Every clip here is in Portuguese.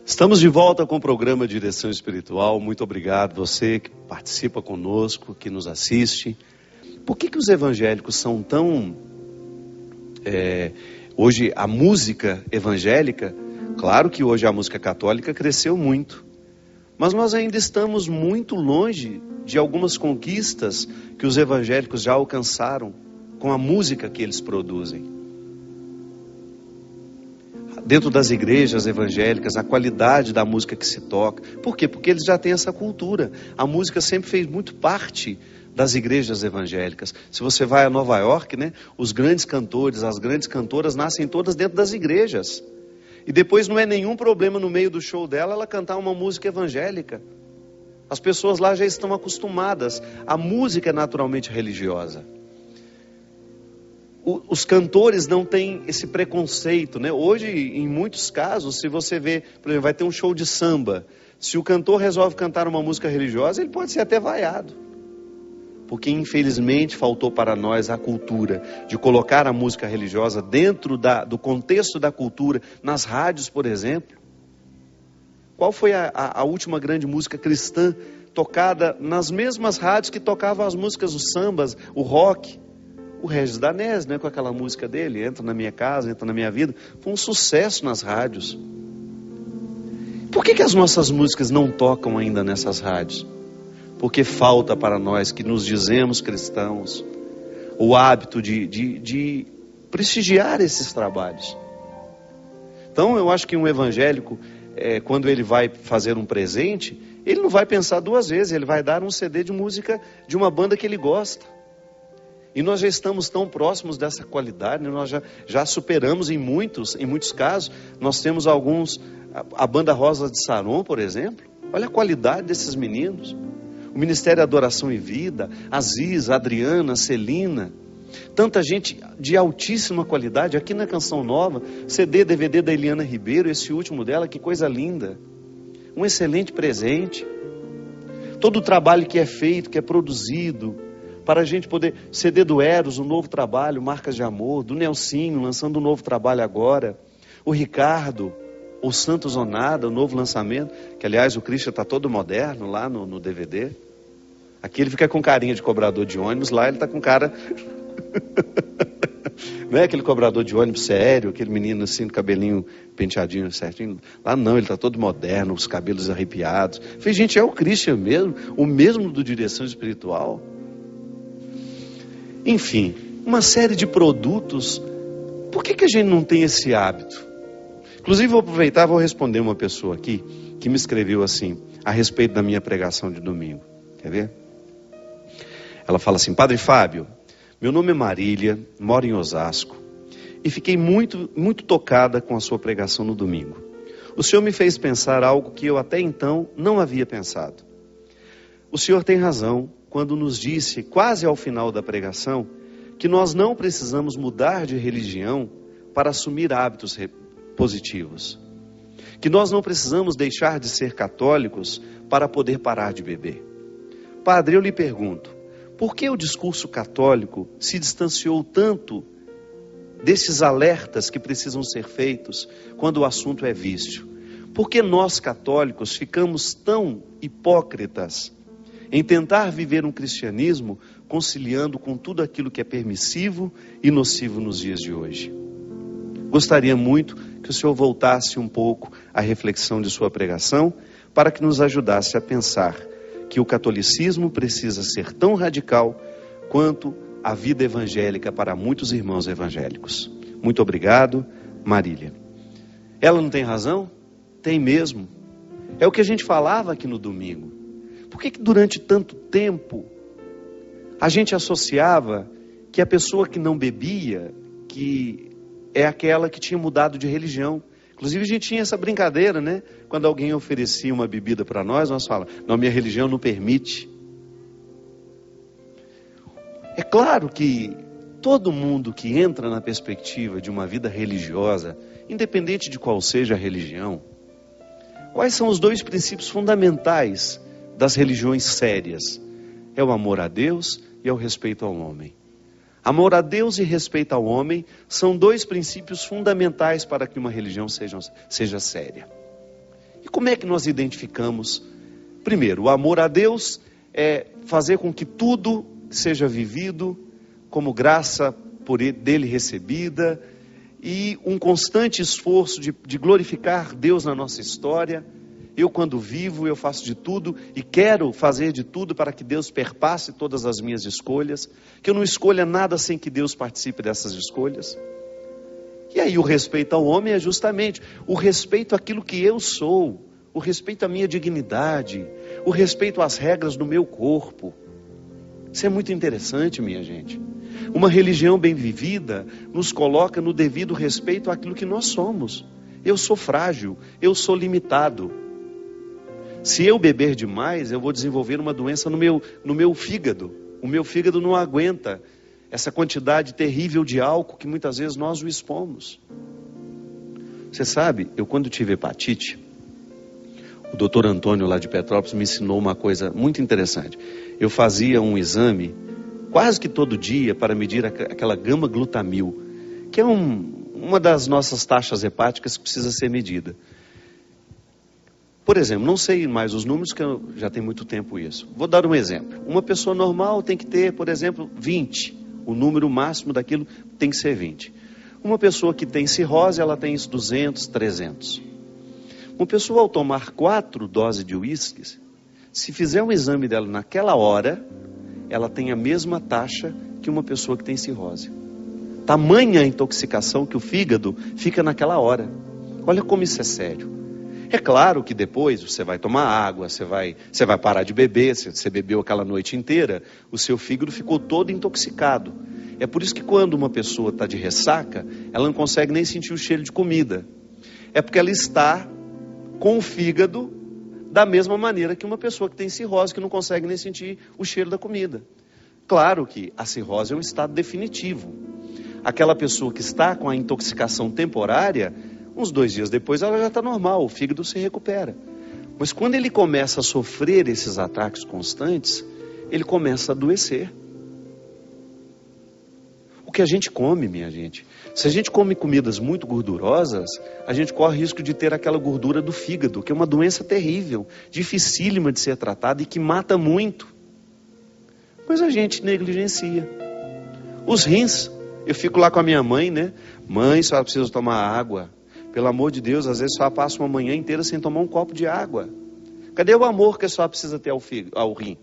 Estamos de volta com o programa Direção Espiritual. Muito obrigado você que participa conosco, que nos assiste. Por que os evangélicos são tão... Hoje a música evangélica, claro que hoje a música católica cresceu muito, mas nós ainda estamos muito longe de algumas conquistas que os evangélicos já alcançaram com a música que eles produzem. Dentro das igrejas evangélicas, a qualidade da música que se toca. Por quê? Porque eles já têm essa cultura. A música sempre fez muito parte das igrejas evangélicas. Se você vai a Nova York, né, os grandes cantores, as grandes cantoras nascem todas dentro das igrejas. E depois não é nenhum problema no meio do show dela ela cantar uma música evangélica. As pessoas lá já estão acostumadas. A música é naturalmente religiosa. Os cantores não têm esse preconceito, né? Hoje, em muitos casos, se você vê, por exemplo, vai ter um show de samba. Se o cantor resolve cantar uma música religiosa, ele pode ser até vaiado. Porque, infelizmente, faltou para nós a cultura de colocar a música religiosa dentro do contexto da cultura, nas rádios, por exemplo. Qual foi a última grande música cristã tocada nas mesmas rádios que tocavam as músicas, os sambas, o rock? O Regis Danés, né, com aquela música dele, Entra na Minha Casa, Entra na Minha Vida, foi um sucesso nas rádios. Por que as nossas músicas não tocam ainda nessas rádios? Porque falta para nós que nos dizemos cristãos o hábito de prestigiar esses trabalhos. Então eu acho que um evangélico, quando ele vai fazer um presente, ele não vai pensar duas vezes, ele vai dar um CD de música de uma banda que ele gosta. E nós já estamos tão próximos dessa qualidade, né? Nós já superamos em muitos casos. Nós temos alguns, a banda Rosa de Saron, por exemplo. Olha a qualidade desses meninos. O Ministério Adoração e Vida, Aziz, Adriana, Celina. Tanta gente de altíssima qualidade. Aqui na Canção Nova, CD, DVD da Eliana Ribeiro, esse último dela, que coisa linda. Um excelente presente. Todo o trabalho que é feito, que é produzido, para a gente poder, CD do Eros, um novo trabalho, Marcas de Amor, do Nelsinho, lançando um novo trabalho agora, o Ricardo, o Santos Onada, o novo lançamento, que aliás o Christian está todo moderno lá no DVD, aqui ele fica com carinha de cobrador de ônibus, lá ele está com cara, não é aquele cobrador de ônibus sério, aquele menino assim, com cabelinho penteadinho certinho, lá não, ele está todo moderno, os cabelos arrepiados, falei, gente, é o Christian mesmo, o mesmo do Direção Espiritual. Enfim, uma série de produtos. Por que a gente não tem esse hábito? Inclusive vou aproveitar e vou responder uma pessoa aqui que me escreveu assim, a respeito da minha pregação de domingo. Quer ver? Ela fala assim: Padre Fábio, meu nome é Marília, moro em Osasco e fiquei muito, muito tocada com a sua pregação no domingo. O senhor me fez pensar algo que eu até então não havia pensado. O senhor tem razão quando nos disse, quase ao final da pregação, que nós não precisamos mudar de religião para assumir hábitos positivos. Que nós não precisamos deixar de ser católicos para poder parar de beber. Padre, eu lhe pergunto, por que o discurso católico se distanciou tanto desses alertas que precisam ser feitos quando o assunto é vício? Por que nós católicos ficamos tão hipócritas em tentar viver um cristianismo conciliando com tudo aquilo que é permissivo e nocivo nos dias de hoje? Gostaria muito que o senhor voltasse um pouco à reflexão de sua pregação para que nos ajudasse a pensar que o catolicismo precisa ser tão radical quanto a vida evangélica para muitos irmãos evangélicos. Muito obrigado, Marília. Ela não tem razão? Tem mesmo. É o que a gente falava aqui no domingo. Por que durante tanto tempo a gente associava que a pessoa que não bebia, que é aquela que tinha mudado de religião? Inclusive a gente tinha essa brincadeira, né? Quando alguém oferecia uma bebida para nós falávamos, não, minha religião não permite. É claro que todo mundo que entra na perspectiva de uma vida religiosa, independente de qual seja a religião, quais são os dois princípios fundamentais das religiões sérias? É o amor a Deus e é o respeito ao homem. Amor a Deus e respeito ao homem são dois princípios fundamentais para que uma religião seja séria. Como é que nós identificamos? Primeiro, o amor a Deus é fazer com que tudo seja vivido como graça dele recebida, e um constante esforço de glorificar Deus na nossa história. Eu, quando vivo, eu faço de tudo e quero fazer de tudo para que Deus perpasse todas as minhas escolhas, que eu não escolha nada sem que Deus participe dessas escolhas. E aí o respeito ao homem é justamente o respeito àquilo que eu sou, o respeito à minha dignidade, o respeito às regras do meu corpo. Isso é muito interessante, minha gente. Uma religião bem vivida nos coloca no devido respeito àquilo que nós somos. Eu sou frágil, eu sou limitado. Se eu beber demais, eu vou desenvolver uma doença no meu fígado. O meu fígado não aguenta essa quantidade terrível de álcool que muitas vezes nós o expomos. Você sabe, eu quando tive hepatite, o doutor Antônio lá de Petrópolis me ensinou uma coisa muito interessante. Eu fazia um exame quase que todo dia para medir aquela gama-glutamil, que é uma das nossas taxas hepáticas que precisa ser medida. Por exemplo, não sei mais os números, que eu já tenho muito tempo isso. Vou dar um exemplo. Uma pessoa normal tem que ter, por exemplo, 20. O número máximo daquilo tem que ser 20. Uma pessoa que tem cirrose, ela tem isso 200, 300. Uma pessoa ao tomar 4 doses de uísque, se fizer um exame dela naquela hora, ela tem a mesma taxa que uma pessoa que tem cirrose. Tamanha a intoxicação que o fígado fica naquela hora. Olha como isso é sério. É claro que depois você vai tomar água, você vai parar de beber, se você bebeu aquela noite inteira, o seu fígado ficou todo intoxicado. É por isso que quando uma pessoa está de ressaca, ela não consegue nem sentir o cheiro de comida. É porque ela está com o fígado da mesma maneira que uma pessoa que tem cirrose, que não consegue nem sentir o cheiro da comida. Claro que a cirrose é um estado definitivo. Aquela pessoa que está com a intoxicação temporária, uns 2 dias depois ela já está normal, o fígado se recupera. Mas quando ele começa a sofrer esses ataques constantes, ele começa a adoecer. O que a gente come, minha gente, se a gente come comidas muito gordurosas, a gente corre risco de ter aquela gordura do fígado, que é uma doença terrível, dificílima de ser tratada e que mata muito. Mas a gente negligencia. Os rins, eu fico lá com a minha mãe, né? Mãe, só precisa tomar água. Pelo amor de Deus, às vezes só passa uma manhã inteira sem tomar um copo de água. Cadê o amor que só precisa ter ao rim?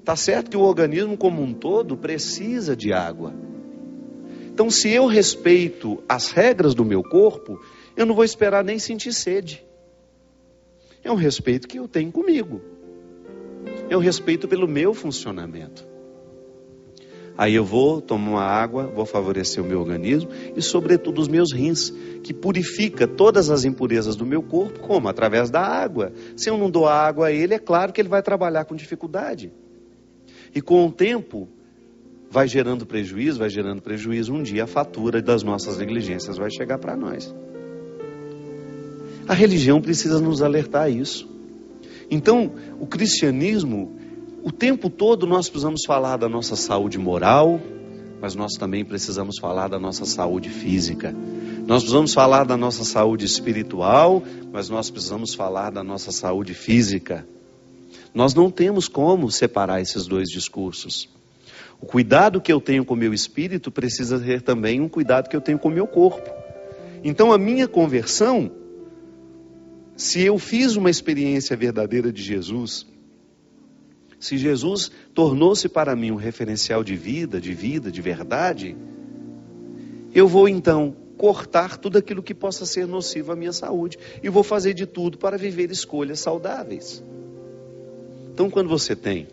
Tá certo que o organismo como um todo precisa de água. Então, se eu respeito as regras do meu corpo, eu não vou esperar nem sentir sede. É um respeito que eu tenho comigo. É um respeito pelo meu funcionamento. Aí eu vou tomar uma água, vou favorecer o meu organismo e, sobretudo, os meus rins, que purifica todas as impurezas do meu corpo, como? Através da água. Se eu não dou água a ele, é claro que ele vai trabalhar com dificuldade. E com o tempo, vai gerando prejuízo, um dia a fatura das nossas negligências vai chegar para nós. A religião precisa nos alertar a isso. Então, o cristianismo, o tempo todo nós precisamos falar da nossa saúde moral, mas nós também precisamos falar da nossa saúde física. Nós precisamos falar da nossa saúde espiritual, mas nós precisamos falar da nossa saúde física. Nós não temos como separar esses dois discursos. O cuidado que eu tenho com o meu espírito precisa ter também um cuidado que eu tenho com o meu corpo. Então a minha conversão, se eu fiz uma experiência verdadeira de Jesus, se Jesus tornou-se para mim um referencial de vida, de verdade, eu vou então cortar tudo aquilo que possa ser nocivo à minha saúde e vou fazer de tudo para viver escolhas saudáveis. Então quando você tem,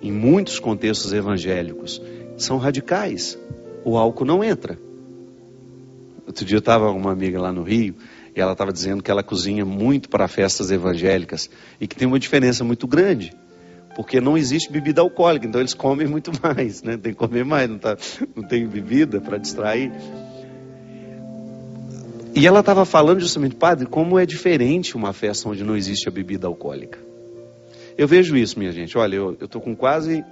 em muitos contextos evangélicos, são radicais, o álcool não entra. Outro dia eu estava com uma amiga lá no Rio, e ela estava dizendo que ela cozinha muito para festas evangélicas, e que tem uma diferença muito grande, porque não existe bebida alcoólica, então eles comem muito mais, né? Tem que comer mais, não tem bebida para distrair. E ela estava falando justamente, padre, como é diferente uma festa onde não existe a bebida alcoólica. Eu vejo isso, minha gente. Olha, eu estou com quase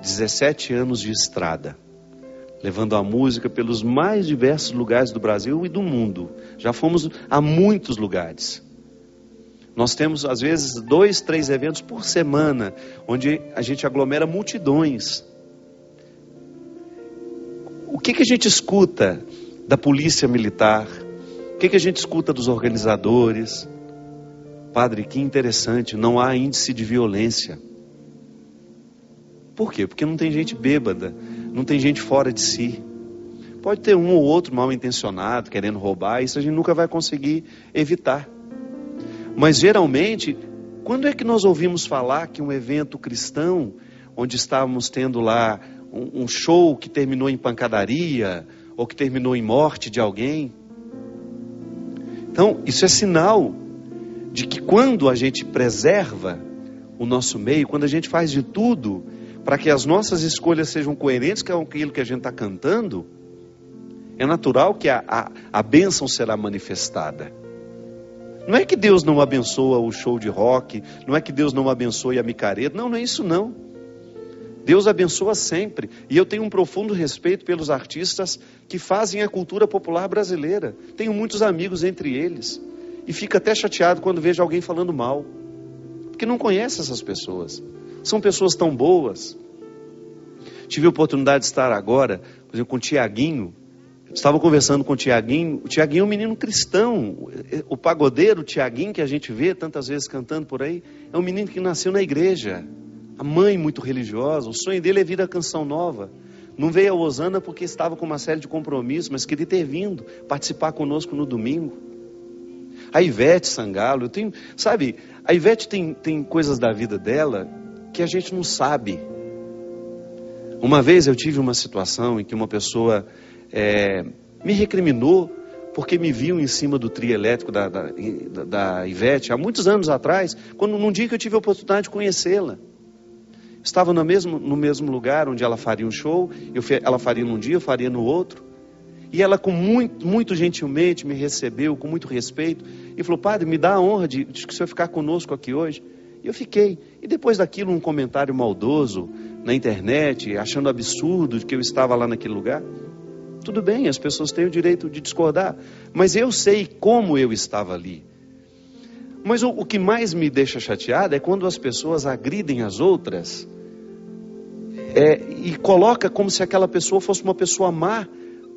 17 anos de estrada, levando a música pelos mais diversos lugares do Brasil e do mundo. Já fomos a muitos lugares. Nós temos, às vezes, 2, 3 eventos por semana, onde a gente aglomera multidões. O que a gente escuta da polícia militar? O que a gente escuta dos organizadores? Padre, que interessante, não há índice de violência. Por quê? Porque não tem gente bêbada, não tem gente fora de si. Pode ter um ou outro mal intencionado, querendo roubar, isso a gente nunca vai conseguir evitar. Mas geralmente, quando é que nós ouvimos falar que um evento cristão, onde estávamos tendo lá um show que terminou em pancadaria, ou que terminou em morte de alguém? Então, isso é sinal de que quando a gente preserva o nosso meio, quando a gente faz de tudo para que as nossas escolhas sejam coerentes com aquilo que a gente está cantando, é natural que a bênção será manifestada. Não é que Deus não abençoa o show de rock, não é que Deus não abençoe a micareta, não é isso não. Deus abençoa sempre, e eu tenho um profundo respeito pelos artistas que fazem a cultura popular brasileira. Tenho muitos amigos entre eles, e fico até chateado quando vejo alguém falando mal, porque não conhece essas pessoas. São pessoas tão boas. Tive a oportunidade de estar agora, por exemplo, com o Tiaguinho. Estava conversando com o Tiaguinho. O Tiaguinho é um menino cristão. O pagodeiro Tiaguinho, que a gente vê tantas vezes cantando por aí, é um menino que nasceu na igreja. A mãe muito religiosa. O sonho dele é vir à Canção Nova. Não veio a Osana porque estava com uma série de compromissos, mas queria ter vindo participar conosco no domingo. A Ivete Sangalo, sabe, a Ivete tem coisas da vida dela que a gente não sabe. Uma vez eu tive uma situação em que uma pessoa me recriminou porque me viu em cima do trio elétrico da Ivete, há muitos anos atrás, num dia que eu tive a oportunidade de conhecê-la. Estava no mesmo lugar onde ela faria um show, ela faria num dia, eu faria no outro, e ela com muito gentilmente me recebeu, com muito respeito, e falou: padre, me dá a honra de o senhor ficar conosco aqui hoje. E eu fiquei, e depois daquilo um comentário maldoso na internet, achando absurdo de que eu estava lá naquele lugar. Tudo bem, as pessoas têm o direito de discordar, mas eu sei como eu estava ali. Mas o que mais me deixa chateado é quando as pessoas agridem as outras e coloca como se aquela pessoa fosse uma pessoa má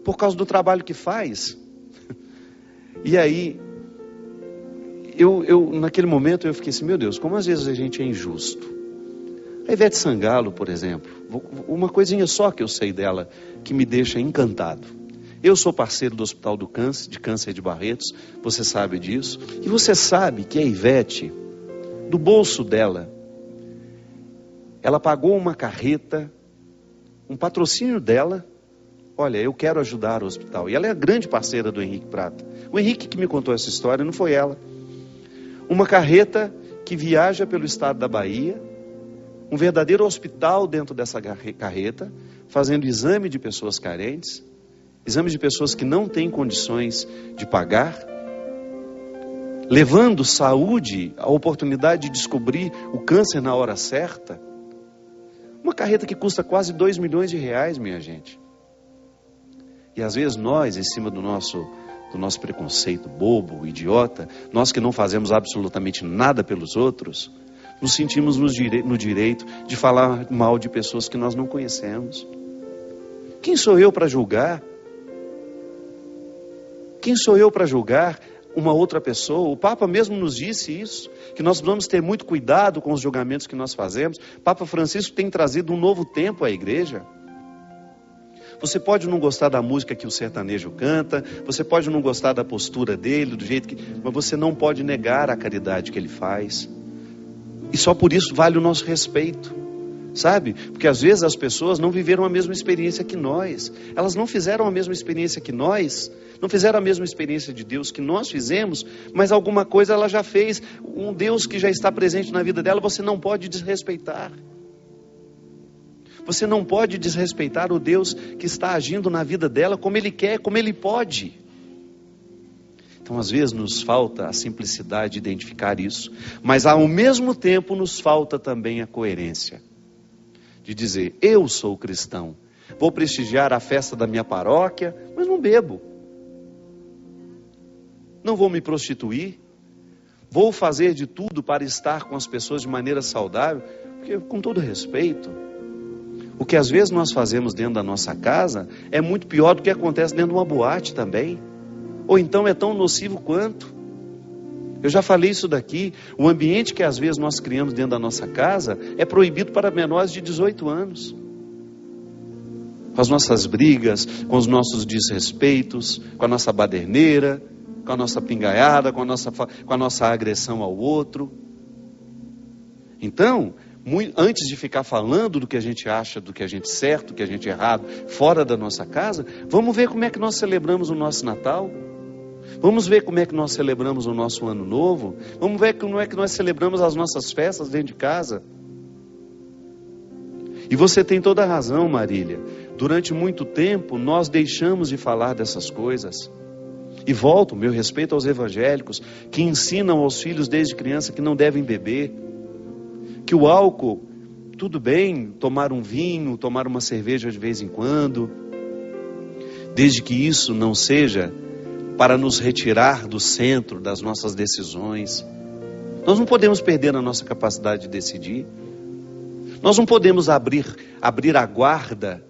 por causa do trabalho que faz. E aí, naquele momento eu fiquei assim, meu Deus, como às vezes a gente é injusto. A Ivete Sangalo, por exemplo, uma coisinha só que eu sei dela que me deixa encantado. Eu sou parceiro do Hospital de Câncer de Barretos, você sabe disso. E você sabe que a Ivete, do bolso dela, ela pagou uma carreta, um patrocínio dela. Olha, eu quero ajudar o hospital. E ela é a grande parceira do Henrique Prata. O Henrique que me contou essa história, não foi ela. Uma carreta que viaja pelo estado da Bahia, um verdadeiro hospital dentro dessa carreta, fazendo exame de pessoas carentes, exame de pessoas que não têm condições de pagar, levando saúde, a oportunidade de descobrir o câncer na hora certa. Uma carreta que custa quase 2 milhões de reais, minha gente. E às vezes nós, em cima do nosso preconceito bobo, idiota, nós que não fazemos absolutamente nada pelos outros, nos sentimos no direito de falar mal de pessoas que nós não conhecemos. Quem sou eu para julgar? Quem sou eu para julgar uma outra pessoa? O Papa mesmo nos disse isso, que nós vamos ter muito cuidado com os julgamentos que nós fazemos. Papa Francisco tem trazido um novo tempo à igreja. Você pode não gostar da música que o sertanejo canta, você pode não gostar da postura dele, do jeito que... mas você não pode negar a caridade que ele faz. E só por isso vale o nosso respeito, sabe? Porque às vezes as pessoas não viveram a mesma experiência que nós. Elas não fizeram a mesma experiência que nós, não fizeram a mesma experiência de Deus que nós fizemos, mas alguma coisa ela já fez. Um Deus que já está presente na vida dela, você não pode desrespeitar. Você não pode desrespeitar o Deus que está agindo na vida dela como Ele quer, como Ele pode. Então, às vezes, nos falta a simplicidade de identificar isso, mas ao mesmo tempo nos falta também a coerência de dizer, eu sou cristão, vou prestigiar a festa da minha paróquia, mas não bebo. Não vou me prostituir. Vou fazer de tudo para estar com as pessoas de maneira saudável, porque, com todo respeito, o que às vezes nós fazemos dentro da nossa casa é muito pior do que acontece dentro de uma boate também, ou então é tão nocivo quanto. Eu já falei isso daqui, o ambiente que às vezes nós criamos dentro da nossa casa é proibido para menores de 18 anos. Com as nossas brigas, com os nossos desrespeitos, com a nossa baderneira, com a nossa pingaiada, com a nossa agressão ao outro. Então, antes de ficar falando do que a gente acha, do que a gente certo, do que a gente errado, fora da nossa casa, vamos ver como é que nós celebramos o nosso Natal. Vamos ver como é que nós celebramos o nosso Ano Novo. Vamos ver como é que nós celebramos as nossas festas dentro de casa. E você tem toda a razão, Marília. Durante muito tempo, nós deixamos de falar dessas coisas. E volto, meu respeito aos evangélicos, que ensinam aos filhos desde criança que não devem beber. Que o álcool, tudo bem, tomar um vinho, tomar uma cerveja de vez em quando, desde que isso não seja para nos retirar do centro das nossas decisões. Nós não podemos perder a nossa capacidade de decidir. Nós não podemos abrir a guarda,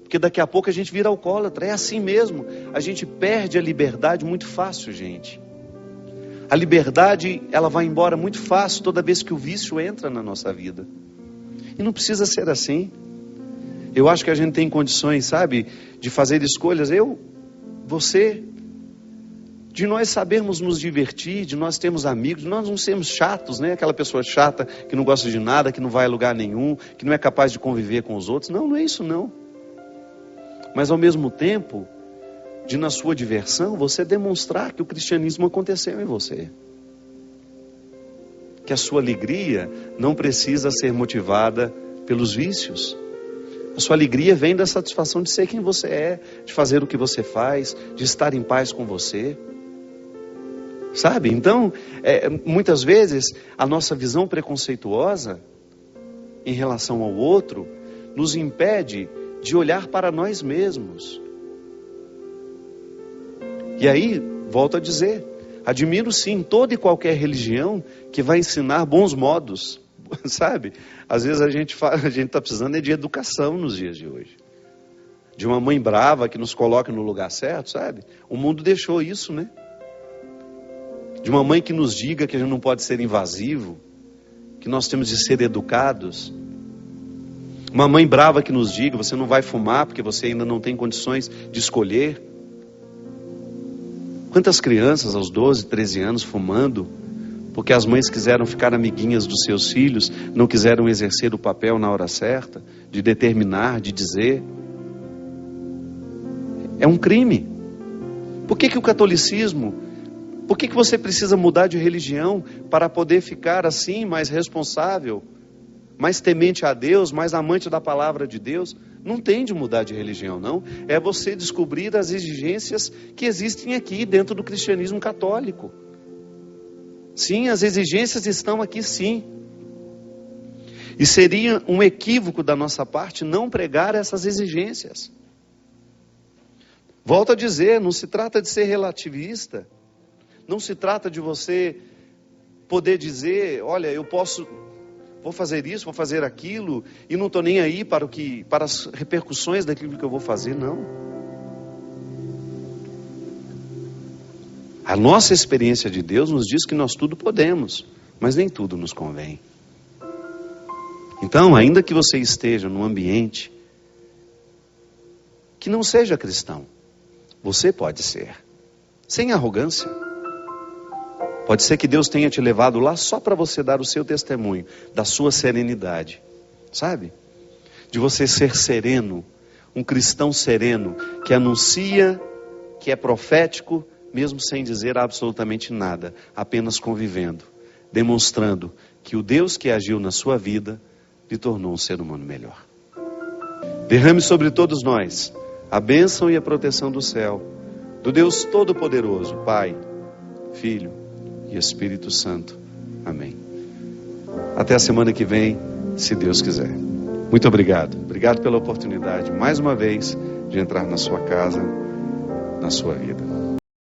porque daqui a pouco a gente vira alcoólatra. É assim mesmo, a gente perde a liberdade muito fácil, gente. A liberdade, ela vai embora muito fácil toda vez que o vício entra na nossa vida. E não precisa ser assim. Eu acho que a gente tem condições, sabe, de fazer escolhas. Você, de nós sabermos nos divertir, de nós termos amigos, de nós não sermos chatos, né? Aquela pessoa chata que não gosta de nada, que não vai a lugar nenhum, que não é capaz de conviver com os outros. Não, não é isso não. Mas ao mesmo tempo, de na sua diversão, você demonstrar que o cristianismo aconteceu em você. Que a sua alegria não precisa ser motivada pelos vícios. A sua alegria vem da satisfação de ser quem você é, de fazer o que você faz, de estar em paz com você. Sabe? Então, muitas vezes, a nossa visão preconceituosa em relação ao outro nos impede de olhar para nós mesmos. E aí, volto a dizer, admiro sim toda e qualquer religião que vai ensinar bons modos, sabe? Às vezes a gente está precisando de educação nos dias de hoje. De uma mãe brava que nos coloque no lugar certo, sabe? O mundo deixou isso, né? De uma mãe que nos diga que a gente não pode ser invasivo, que nós temos de ser educados. Uma mãe brava que nos diga, você não vai fumar porque você ainda não tem condições de escolher. Quantas crianças aos 12, 13 anos fumando, porque as mães quiseram ficar amiguinhas dos seus filhos, não quiseram exercer o papel na hora certa, de determinar, de dizer. É um crime. Por que o catolicismo, por que você precisa mudar de religião para poder ficar assim, mais responsável, mais temente a Deus, mais amante da palavra de Deus? Não tem de mudar de religião, não. É você descobrir as exigências que existem aqui dentro do cristianismo católico. Sim, as exigências estão aqui sim. E seria um equívoco da nossa parte não pregar essas exigências. Volto a dizer, não se trata de ser relativista. Não se trata de você poder dizer, olha, vou fazer isso, vou fazer aquilo, e não estou nem aí para as repercussões daquilo que eu vou fazer, não. A nossa experiência de Deus nos diz que nós tudo podemos, mas nem tudo nos convém. Então, ainda que você esteja num ambiente que não seja cristão, você pode ser, sem arrogância. Pode ser que Deus tenha te levado lá só para você dar o seu testemunho, da sua serenidade, sabe? De você ser sereno, um cristão sereno, que anuncia, que é profético, mesmo sem dizer absolutamente nada, apenas convivendo, demonstrando que o Deus que agiu na sua vida, lhe tornou um ser humano melhor. Derrame sobre todos nós a bênção e a proteção do céu, do Deus Todo-Poderoso, Pai, Filho e Espírito Santo. Amém. Até a semana que vem, se Deus quiser. Muito obrigado. Obrigado pela oportunidade, mais uma vez, de entrar na sua casa, na sua vida.